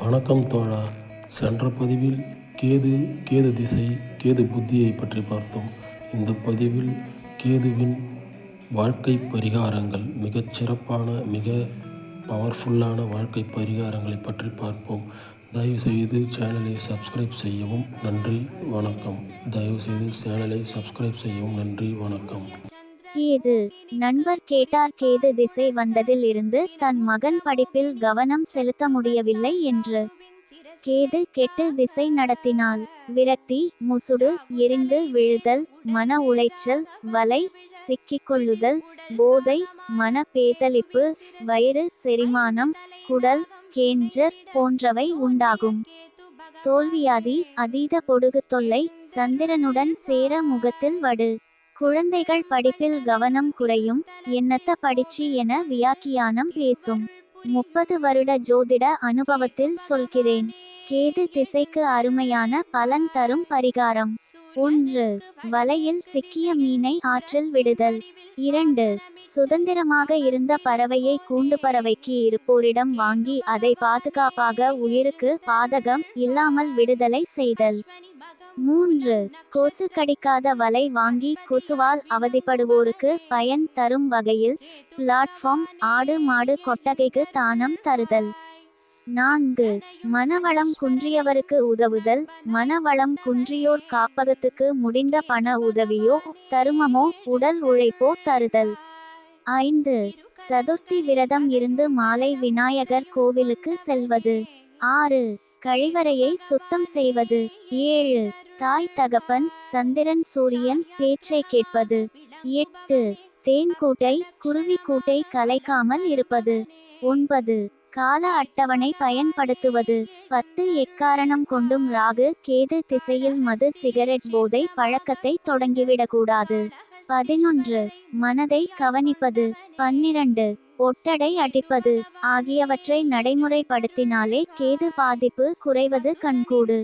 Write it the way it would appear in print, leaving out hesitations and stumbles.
வணக்கம் தோழா. சென்ற பதிவில் கேது திசை, கேது புத்தியை பற்றி பார்த்தோம். இந்த பதிவில் கேதுவின் வாழ்க்கை பரிகாரங்கள், மிகச் சிறப்பான மிக பவர்ஃபுல்லான வாழ்க்கை பரிகாரங்களை பற்றி பார்ப்போம். தயவுசெய்து சேனலை சப்ஸ்கிரைப் செய்யவும். நன்றி, வணக்கம். தயவுசெய்து சேனலை சப்ஸ்கிரைப் செய்யவும். நன்றி, வணக்கம். கேது நண்பர் கேட்டார். கேது திசை வந்ததில் இருந்து தன் மகன் படிப்பில் கவனம் செலுத்த முடியவில்லை என்று. கேது கெட்டு திசை நடத்தினால் விரக்தி, முசுடு, எரிந்து விழுதல், மன உளைச்சல், வலை, சிக்கிக்கொள்ளுதல், போதை, மன பேதலிப்பு, வயிறு செரிமானம், குடல் கேஞ்சர் போன்றவை உண்டாகும். தோல்வியாதி, அதீத பொடுகு தொல்லை, சந்திரனுடன் சேர முகத்தில் வடு. குழந்தைகள் படிப்பில் கவனம் குறையும். என்னத்த படிச்சி என வியாக்கியானம் பேசும். 30 வருட ஜோதிட அனுபவத்தில் சொல்கிறேன். கேது திசைக்கு அருமையான பலன் தரும் பரிகாரம். 1. வலையில் சிக்கிய மீனை ஆற்றில் விடுதல். 2. சுதந்திரமாக இருந்த பறவையை கூண்டு பறவைக்கு இருப்போரிடம் வாங்கி அதை பாதுகாப்பாக உயிருக்கு பாதகம் இல்லாமல் விடுதலை செய்தல். 3. கொசு கடிக்காத வலை வாங்கி கொசுவால் அவதிப்படுவோருக்கு பயன் தரும் வகையில் பிளாட்ஃபார்ம், ஆடு மாடு கொட்டகைக்கு தானம் தருதல். 4. மனவளம் குன்றியவருக்கு உதவுதல். மனவளம் குன்றியோர் காப்பகத்துக்கு முடிந்த பண உதவியோ தருமமோ உடல் உழைப்போ தருதல். 5. சதுர்த்தி விரதம் இருந்து மாலை விநாயகர் கோவிலுக்கு செல்வது. 6. கழிவறையை சுத்தம் செய்வது. 7. தாய் தகப்பன், சந்திரன் சூரியன் பேச்சை கேட்பது. 8. தேன் கூட்டை, குருவி கூட்டை கலைக்காமல் இருப்பது. 9. கால அட்டவணை பயன்படுத்துவது. 10. எக்காரணம் கொண்டும் ராகு கேது திசையில் மது, சிகரெட் போதை பழக்கத்தை தொடங்கிவிடக்கூடாது. 11. மனதை கவனிப்பது. 12. ஒட்டடை அடிப்பது ஆகியவற்றை நடைமுறைப்படுத்தினாலே கேது பாதிப்பு குறைவது கண்கூடு.